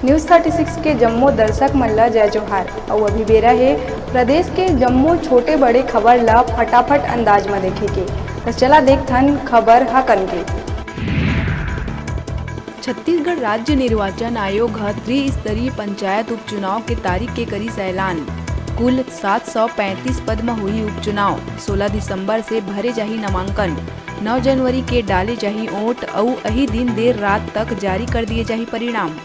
News 36 के जम्मू दर्शक मन ला जय जोहार। और अभी बेरा है प्रदेश के जम्मू छोटे बड़े खबर ला फटाफट अंदाज में देखे के। तो चला देखथन खबर हा कन के। छत्तीसगढ़ राज्य निर्वाचन आयोग त्रिस्तरीय पंचायत उपचुनाव के तारीख के करीस ऐलान। कुल 735 पद में हुई उपचुनाव। 16 दिसंबर से भरे जाही नामांकन। 9 जनवरी के डाले जाही वोट और यही दिन देर रात तक जारी कर दिए जाही परिणाम।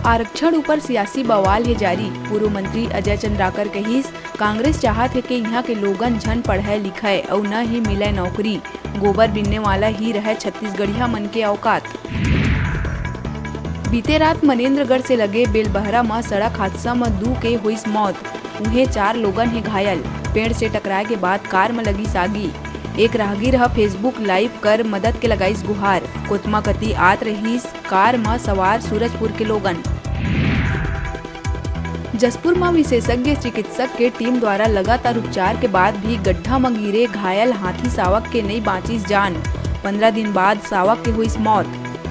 आरक्षण ऊपर सियासी बवाल है जारी। पूर्व मंत्री अजय चंद्राकर कहिस, कांग्रेस चाहत है कि यहाँ के लोगन झन पढ़े लिखे और न ही मिले नौकरी। गोबर बिनने वाला ही रहे छत्तीसगढ़िया मन के औकात। बीते रात मनेन्द्रगढ़ से लगे बेलबहरा में सड़क हादसा में 2 के हुई मौत। उन्हें 4 लोगन है घायल। पेड़ से टकराए के बाद कार में लगी सागी। एक राहगीर फेसबुक लाइव कर मदद के लगाईस गुहार। कोतमा कती आत रहीस कार में सवार सूरजपुर के लोगन। जसपुर में विशेषज्ञ चिकित्सक के टीम द्वारा लगातार उपचार के बाद भी गड्ढा में गिरे घायल हाथी सावक के नहीं बाँचिस जान। 15 दिन बाद सावक के हुई मौत।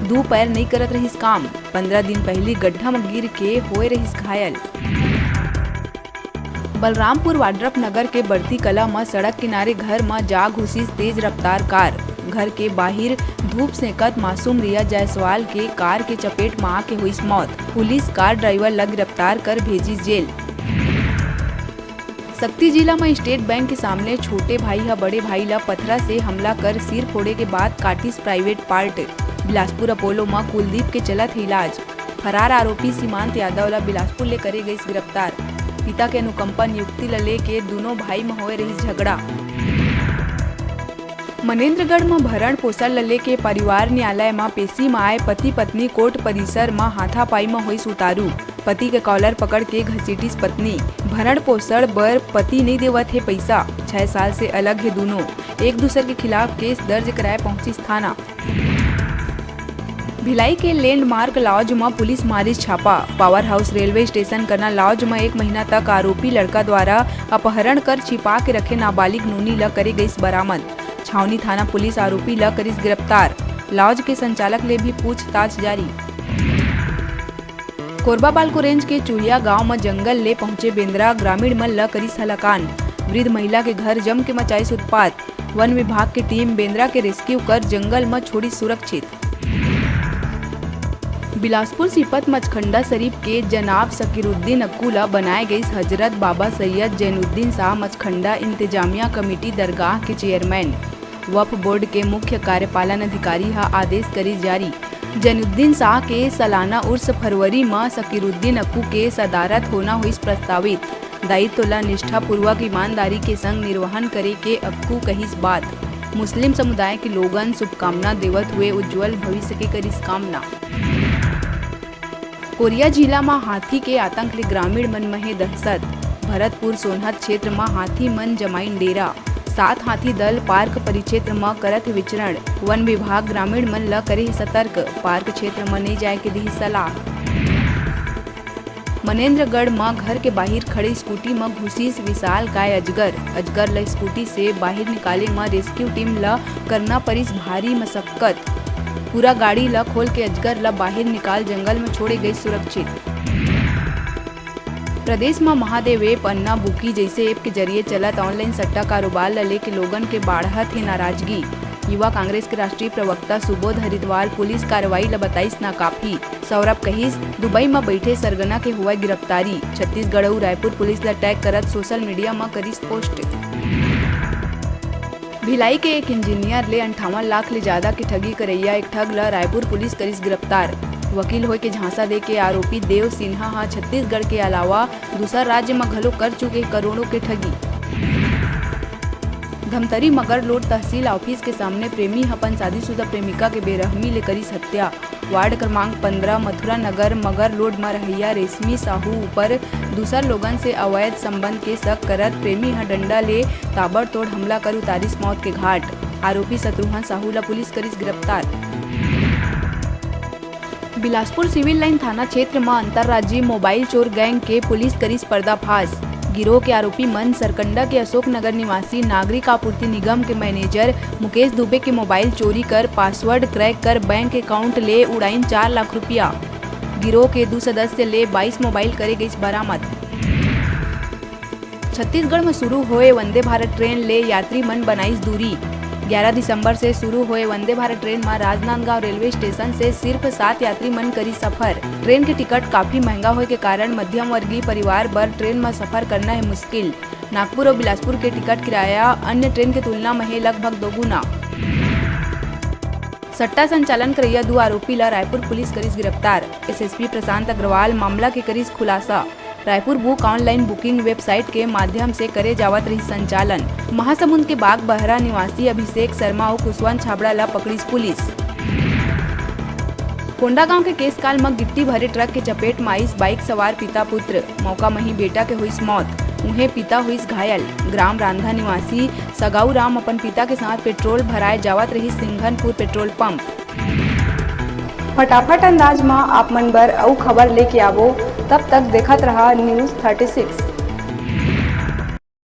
2 पैर नहीं करत रहीस काम। 15 दिन पहले गड्ढा में गिर के होए रहीस घायल। बलरामपुर वाड्रप नगर के बढ़ती कला में सड़क किनारे घर में जा घुसीस तेज रफ्तार कार। घर के बाहर धूप सेकत मासूम रिया जायसवाल के कार के चपेट में आके हुई मौत। पुलिस कार ड्राइवर लग गिरफ्तार कर भेजी जेल। शक्ति जिला में स्टेट बैंक के सामने छोटे भाई या बड़े भाई ला पथरा से हमला कर सिर फोड़े के बाद काटिस प्राइवेट पार्ट। बिलासपुर अपोलो में कुलदीप के चलत इलाज। फरार आरोपी सीमांत यादव ला बिलासपुर ले करे गई गिरफ्तार। पिता के अनुकंपा नियुक्ति ले के दोनों भाई में होए रही झगड़ा। मनेन्द्रगढ़ में भरण पोषण लले के परिवार न्यायालय में पेशी में आए पति पत्नी कोर्ट परिसर में हाथापाई में हुई उतारू। पति के कॉलर पकड़ के घसीटिस पत्नी। भरण पोषण बर पति नहीं देवत है पैसा। 6 साल से अलग है दोनों। एक दूसरे के खिलाफ केस दर्ज कराए पहुंचिस थाना। भिलाई के लैंडमार्क लॉज में पुलिस मारिस छापा। पावर हाउस रेलवे स्टेशन करना लॉज में 1 महीना तक आरोपी लड़का द्वारा अपहरण कर छिपा के रखे नाबालिग नूनी ला करे गई बरामद। छावनी थाना पुलिस आरोपी ला करिस गिरफ्तार। लॉज के संचालक ले भी पूछताछ जारी। कोरबा बालको रेंज के चूहिया गांव में जंगल ले पहुंचे बेंद्रा ग्रामीण मन ला करिस हलाकान। वृद्ध महिला के घर जम के मचाइस उत्पात। वन विभाग की टीम बेंद्रा के रेस्क्यू कर जंगल में छोड़ी सुरक्षित। बिलासपुर सिपत मचखंडा शरीफ के जनाब सकीरुद्दीन अक्कू ला बनाए गई हजरत बाबा सैयद जैनुद्दीन शाह मचखंडा इंतजामिया कमेटी दरगाह के चेयरमैन। वक्फ बोर्ड के मुख्य कार्यपालन अधिकारी आदेश करी जारी। जैनुद्दीन शाह के सालाना उर्स फरवरी में सकीरुद्दीन अक्कू के सदारत होना हुई प्रस्तावित। दायित्व ला निष्ठा पूर्वक ईमानदारी के संग निर्वहन करे के अक्कू कहिस बात। मुस्लिम समुदाय के लोगन शुभकामना देवत हुए उज्जवल भविष्य के करिस कामना। कोरिया जिला में हाथी के आतंक ले ग्रामीण मन में है दहशत। भरतपुर सोनहत क्षेत्र में हाथी मन जमाइन डेरा। 7 हाथी दल पार्क परिक्षेत्र में करत विचरण। वन विभाग ग्रामीण मन ला करे सतर्क। पार्क क्षेत्र में नहीं जाए के दी सलाह। मनेन्द्रगढ़ में घर के बाहर खड़े स्कूटी में घुसीस विशाल काय अजगर। अजगर ला स्कूटी से बाहर निकाले में रेस्क्यू टीम ला करना परिस भारी मशक्कत। पूरा गाड़ी ला खोल के अजगर ला बाहर निकाल जंगल में छोड़े गई सुरक्षित। प्रदेश में महादेव ऐप अन्ना बुकी जैसे ऐप के जरिए चलत ऑनलाइन सट्टा कारोबार ला लेके लोगन के बाढ़त है नाराजगी। युवा कांग्रेस के राष्ट्रीय प्रवक्ता सुबोध हरिद्वार पुलिस कार्रवाई ला बताइस नाकाफी। सौरभ कहिस, दुबई में बैठे सरगना के हुआ गिरफ्तारी। छत्तीसगढ़ और रायपुर पुलिस ला टैग करत सोशल मीडिया में करिस पोस्ट। भिलाई के एक इंजीनियर ले 58 लाख ले ज्यादा की ठगी करैया एक ठग ला रायपुर पुलिस करिस गिरफ्तार। वकील होए के झांसा दे के आरोपी देव सिन्हा छत्तीसगढ़ के अलावा दूसरा राज्य में घलो कर चुके करोड़ों के ठगी। धमतरी मगरलोड तहसील ऑफिस के सामने प्रेमी अपन शादीशुदा प्रेमिका के बेरहमी ले करिस हत्या। वार्ड क्रमांक 15 मथुरा नगर मगरलोड में रहिया रेशमी साहू ऊपर दूसर लोगन से अवैध संबंध के शक करत प्रेमी डंडा ले ताबड़तोड़ हमला कर उतारिस मौत के घाट। आरोपी शत्रुघ्न साहू ला पुलिस करिस गिरफ्तार। बिलासपुर सिविल लाइन थाना क्षेत्र में अंतर्राज्यीय मोबाइल चोर गैंग के पुलिस करिस पर्दाफाश। गिरोह के आरोपी मन सरकंडा के अशोक नगर निवासी नागरिक आपूर्ति निगम के मैनेजर मुकेश दुबे के मोबाइल चोरी कर पासवर्ड क्रैक कर बैंक अकाउंट ले उड़ाइन 4 लाख रुपया। गिरोह के 2 सदस्य ले 22 मोबाइल करे गई बरामद। छत्तीसगढ़ में शुरू हुए वंदे भारत ट्रेन ले यात्री मन बनाइस दूरी। 11 दिसंबर से शुरू हुए वंदे भारत ट्रेन में राजनांदगांव रेलवे स्टेशन से सिर्फ 7 यात्री मन करी सफर। ट्रेन के टिकट काफी महंगा होने के कारण मध्यम वर्गीय परिवार पर ट्रेन में सफर करना है मुश्किल। नागपुर और बिलासपुर के टिकट किराया अन्य ट्रेन की तुलना में है लगभग 2 गुना। सट्टा संचालन करैया 2 आरोपी ला रायपुर पुलिस करीस गिरफ्तार। एसएसपी प्रशांत अग्रवाल मामला के करीस खुलासा। Raipur book online booking website के माध्यम से करे जावत रही संचालन। महासमुंद के बाग बहरा निवासी अभिषेक शर्मा और कुशवंत छाबड़ा ला पकड़ीस पुलिस। कोंडागांव के केसकाल में गिट्टी भरे ट्रक के चपेट में आइस बाइक सवार पिता पुत्र। मौका में ही बेटा के हुई मौत, उन्हें पिता हुई घायल। ग्राम रांधा निवासी सगाऊ राम अपन पिता के साथ पेट्रोल भराए जावत रही सिंघनपुर पेट्रोल पंप। फटाफट अंदाज में आप मन बर अउ खबर लेके आवो, तब तक देखत रहा न्यूज़ 36।